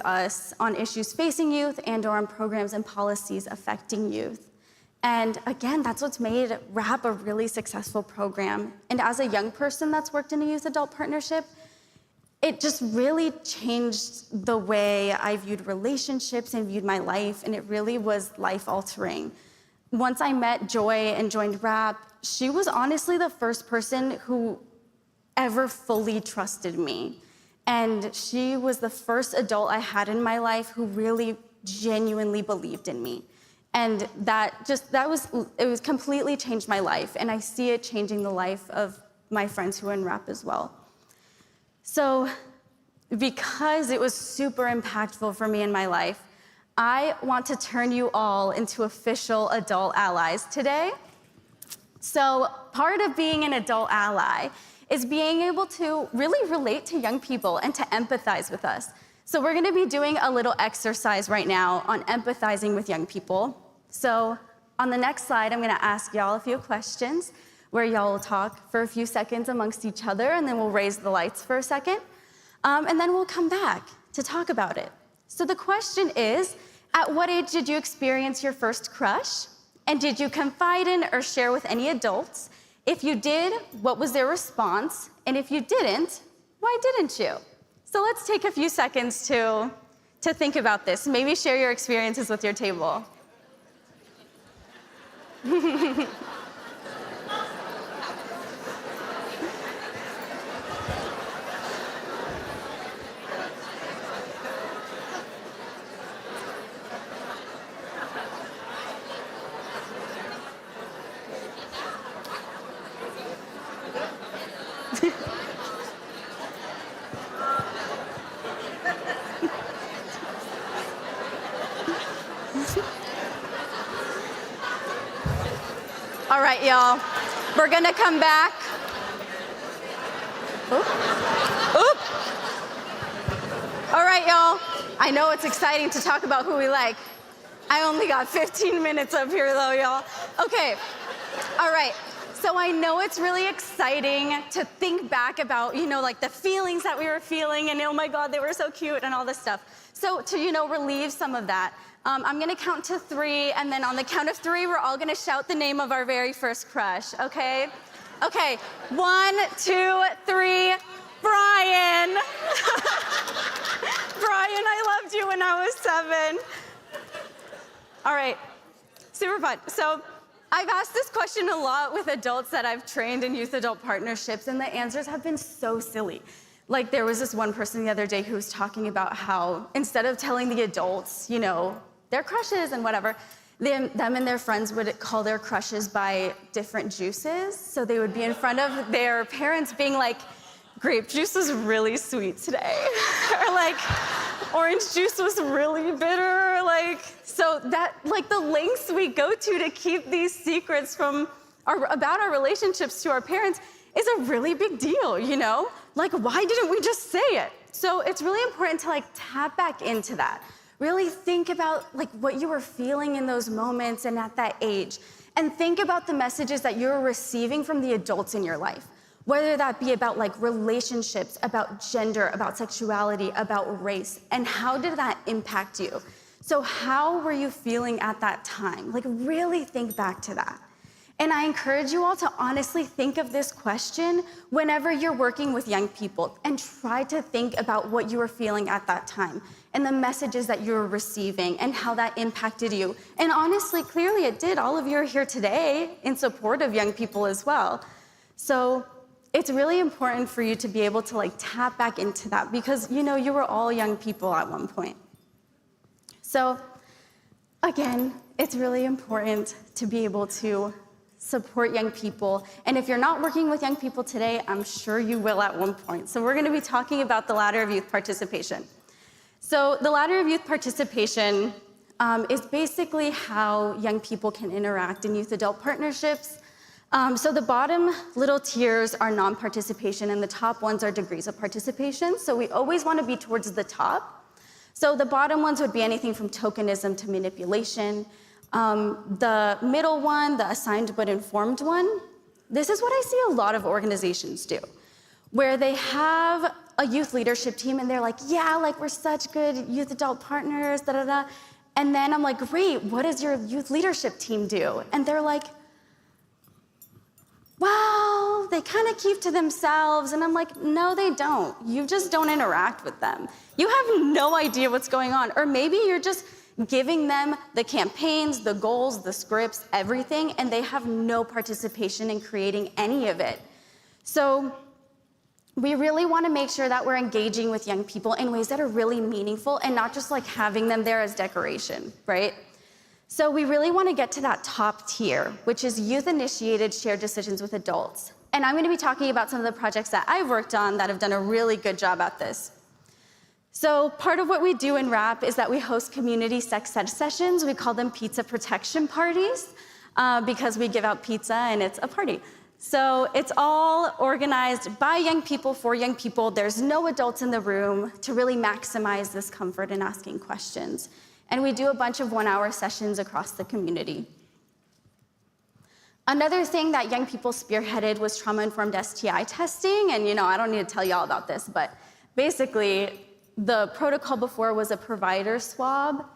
us on issues facing youth and/or on programs and policies affecting youth. And again, that's what's made RAP a really successful program. And as a young person that's worked in a youth-adult partnership, it just really changed the way I viewed relationships and viewed my life, and it really was life-altering. Once I met Joy and joined RAP, she was honestly the first person who ever fully trusted me. And she was the first adult I had in my life who really genuinely believed in me. And it was completely changed my life. And I see it changing the life of my friends who are in RAP as well. So because it was super impactful for me in my life, I want to turn you all into official adult allies today. So part of being an adult ally is being able to really relate to young people and to empathize with us. So we're gonna be doing a little exercise right now on empathizing with young people. So on the next slide, I'm gonna ask y'all a few questions where y'all will talk for a few seconds amongst each other, and then we'll raise the lights for a second, and then we'll come back to talk about it. So the question is, at what age did you experience your first crush? And did you confide in or share with any adults? If you did, what was their response? And if you didn't, why didn't you? So let's take a few seconds to think about this. Maybe share your experiences with your table. All right, y'all, we're gonna come back. Oop. Oop. All right, y'all, I know it's exciting to talk about who we like. I only got 15 minutes up here though, y'all. Okay, all right. So I know it's really exciting to think back about, like the feelings that we were feeling and oh my God, they were so cute and all this stuff. So to, relieve some of that, I'm gonna count to 3, and then on the count of 3, we're all gonna shout the name of our very first crush, okay? Okay, 1, 2, 3, Brian. Brian, I loved you when I was 7. All right, super fun. So I've asked this question a lot with adults that I've trained in youth-adult partnerships, and the answers have been so silly. Like there was this one person the other day who was talking about how instead of telling the adults, their crushes and whatever, them and their friends would call their crushes by different juices. So they would be in front of their parents being like, grape juice was really sweet today. Or like, orange juice was really bitter. So that, the lengths we go to keep these secrets about our relationships to our parents is a really big deal, why didn't we just say it? So it's really important to tap back into that. Really think about what you were feeling in those moments and at that age. And think about the messages that you're receiving from the adults in your life. Whether that be about relationships, about gender, about sexuality, about race, and how did that impact you? So how were you feeling at that time? Really think back to that. And I encourage you all to honestly think of this question whenever you're working with young people and try to think about what you were feeling at that time and the messages that you were receiving and how that impacted you. And honestly, clearly it did. All of you are here today in support of young people as well. So it's really important for you to be able to tap back into that because you were all young people at one point. So again, it's really important to be able to support young people. And if you're not working with young people today, I'm sure you will at one point. So we're gonna be talking about the ladder of youth participation. So the ladder of youth participation is basically how young people can interact in youth-adult partnerships. So the bottom little tiers are non-participation and the top ones are degrees of participation. So we always wanna be towards the top. So the bottom ones would be anything from tokenism to manipulation. The middle one, the assigned but informed one, this is what I see a lot of organizations do, where they have a youth leadership team, and they're like, yeah, like we're such good youth adult partners, da da da. And then I'm like, great, what does your youth leadership team do? And they're like, well, they kind of keep to themselves. And I'm like, no, they don't. You just don't interact with them. You have no idea what's going on. Or maybe you're just giving them the campaigns, the goals, the scripts, everything, and they have no participation in creating any of it. So we really want to make sure that we're engaging with young people in ways that are really meaningful and not just like having them there as decoration, right? So we really want to get to that top tier, which is youth-initiated shared decisions with adults. And I'm going to be talking about some of the projects that I've worked on that have done a really good job at this. So part of what we do in RAP is that we host community sex ed sessions. We call them pizza protection parties because we give out pizza and it's a party. So it's all organized by young people for young people. There's no adults in the room to really maximize this comfort in asking questions. And we do a bunch of one-hour sessions across the community. Another thing that young people spearheaded was trauma-informed STI testing. And I don't need to tell you all about this, but basically the protocol before was a provider swab.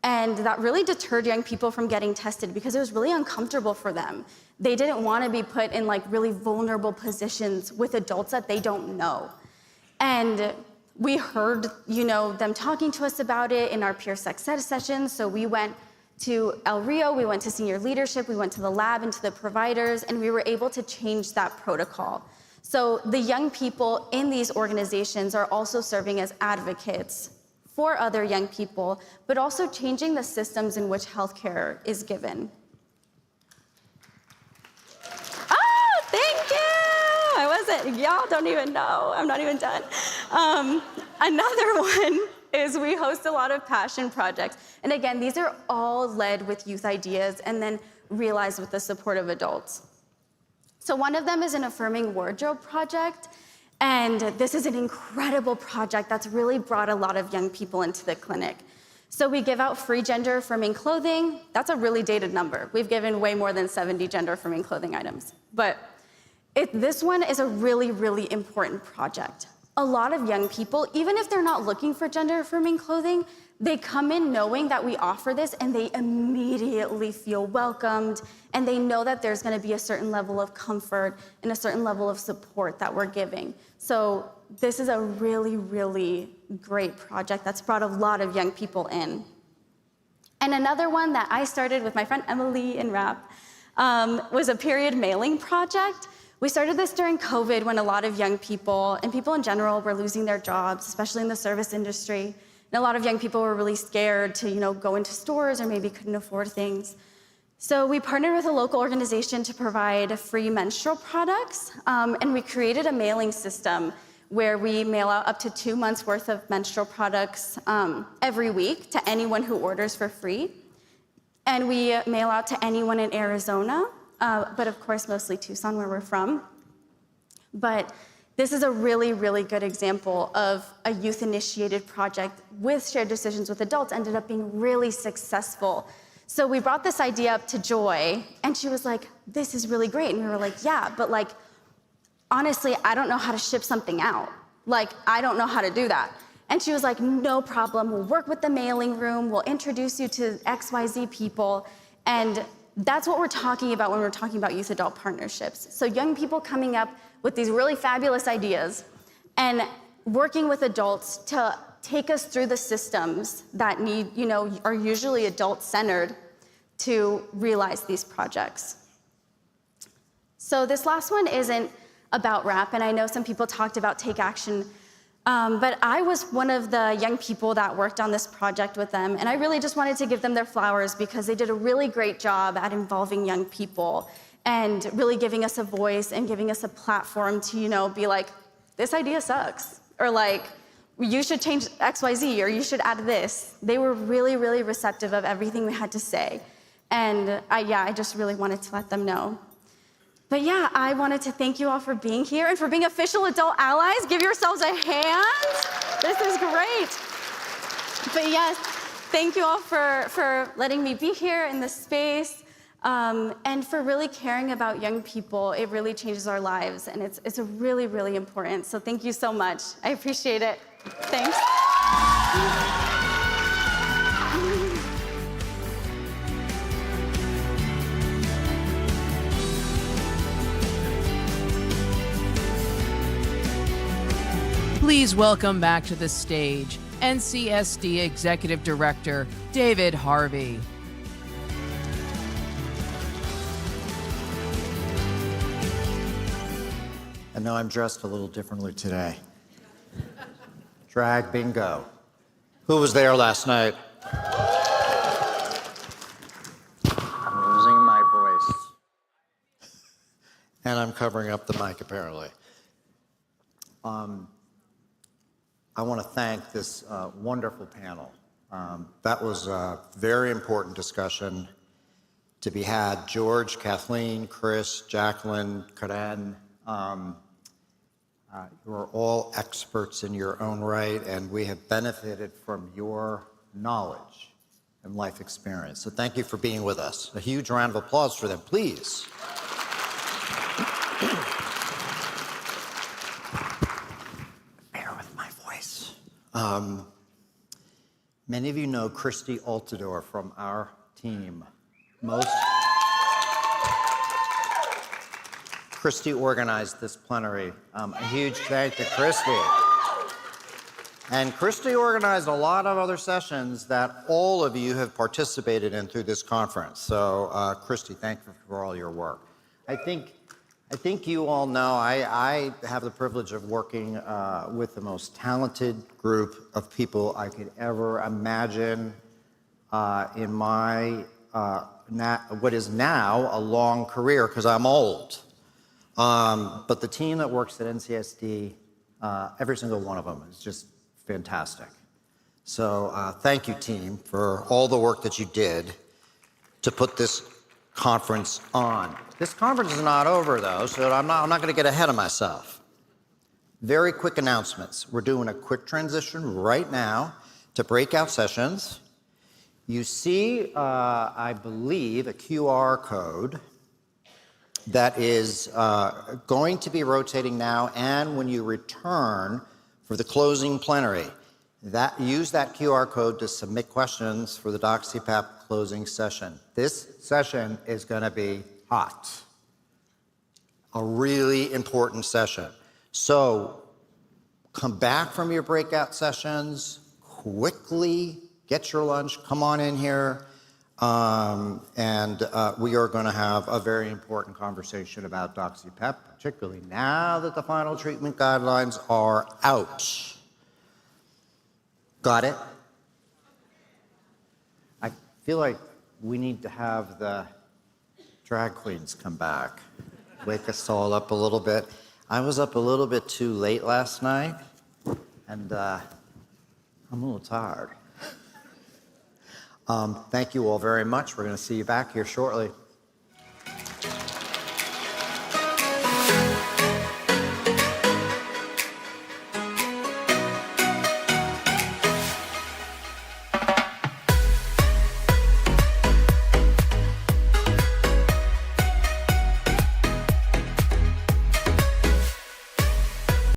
And that really deterred young people from getting tested because it was really uncomfortable for them. They didn't want to be put in like really vulnerable positions with adults that they don't know. And we heard, them talking to us about it in our peer sex ed sessions. So we went to El Rio, we went to senior leadership, we went to the lab and to the providers, and we were able to change that protocol. So the young people in these organizations are also serving as advocates for other young people, but also changing the systems in which healthcare is given. Oh, thank you! Y'all don't even know, I'm not even done. Another one is we host a lot of passion projects. And again, these are all led with youth ideas and then realized with the support of adults. So one of them is an affirming wardrobe project. And this is an incredible project that's really brought a lot of young people into the clinic. So we give out free gender-affirming clothing. That's a really dated number. We've given way more than 70 gender-affirming clothing items. But this one is a really, really important project. A lot of young people, even if they're not looking for gender-affirming clothing, they come in knowing that we offer this and they immediately feel welcomed and they know that there's going to be a certain level of comfort and a certain level of support that we're giving. So this is a really, really great project that's brought a lot of young people in. And another one that I started with my friend Emily in RAP was a period mailing project. We started this during COVID when a lot of young people, and people in general, were losing their jobs, especially in the service industry. And a lot of young people were really scared to, go into stores or maybe couldn't afford things. So we partnered with a local organization to provide free menstrual products, and we created a mailing system where we mail out up to 2 months' worth of menstrual products every week to anyone who orders for free. And we mail out to anyone in Arizona, but of course mostly Tucson, where we're from. But this is a really, really good example of a youth-initiated project with shared decisions with adults, ended up being really successful. So we brought this idea up to Joy, and she was like, this is really great. And we were like, yeah, but honestly, I don't know how to ship something out. I don't know how to do that. And she was like, no problem, we'll work with the mailing room, we'll introduce you to XYZ people. And that's what we're talking about when we're talking about youth-adult partnerships. So young people coming up with these really fabulous ideas and working with adults to take us through the systems that are usually adult-centered to realize these projects. So this last one isn't about RAP, and I know some people talked about Take Action, but I was one of the young people that worked on this project with them, and I really just wanted to give them their flowers because they did a really great job at involving young people and really giving us a voice and giving us a platform to, be like, this idea sucks, or you should change XYZ, or you should add this. They were really, really receptive of everything we had to say. And I just really wanted to let them know. But yeah, I wanted to thank you all for being here and for being official adult allies. Give yourselves a hand. This is great. But yes, thank you all for letting me be here in this space. and for really caring about young people. It really changes our lives, and it's really, really important. So thank you so much. I appreciate it. Thanks. Please welcome back to the stage NCSD Executive Director David Harvey. And now I'm dressed a little differently today. Drag bingo. Who was there last night? I'm losing my voice. And I'm covering up the mic, apparently. I want to thank this wonderful panel. That was a very important discussion to be had. George, Kathleen, Chris, Jacqueline, Karen, you are all experts in your own right, and we have benefited from your knowledge and life experience. So thank you for being with us. A huge round of applause for them, please. Bear with my voice. Many of you know Christy Altador from our team. Christy organized this plenary. A huge thank you to Christy. And Christy organized a lot of other sessions that all of you have participated in through this conference. So Christy, thank you for all your work. I think you all know I have the privilege of working with the most talented group of people I could ever imagine in my what is now a long career, because I'm old. But the team that works at NCSD, every single one of them is just fantastic. So thank you, team, for all the work that you did to put this conference on. This conference is not over, though, so I'm not going to get ahead of myself. Very quick announcements. We're doing a quick transition right now to breakout sessions. You see, I believe, a QR code that is going to be rotating now, and when you return for the closing plenary, use that QR code to submit questions for the DoxyPAP closing session. This session is going to be hot. A really important session. So come back from your breakout sessions, quickly get your lunch, come on in here, and we are going to have a very important conversation about DoxyPAP, particularly now that the final treatment guidelines are out. Got it? I feel like we need to have the drag queens come back, wake us all up a little bit. I was up a little bit too late last night, and I'm a little tired. Thank you all very much. We're going to see you back here shortly.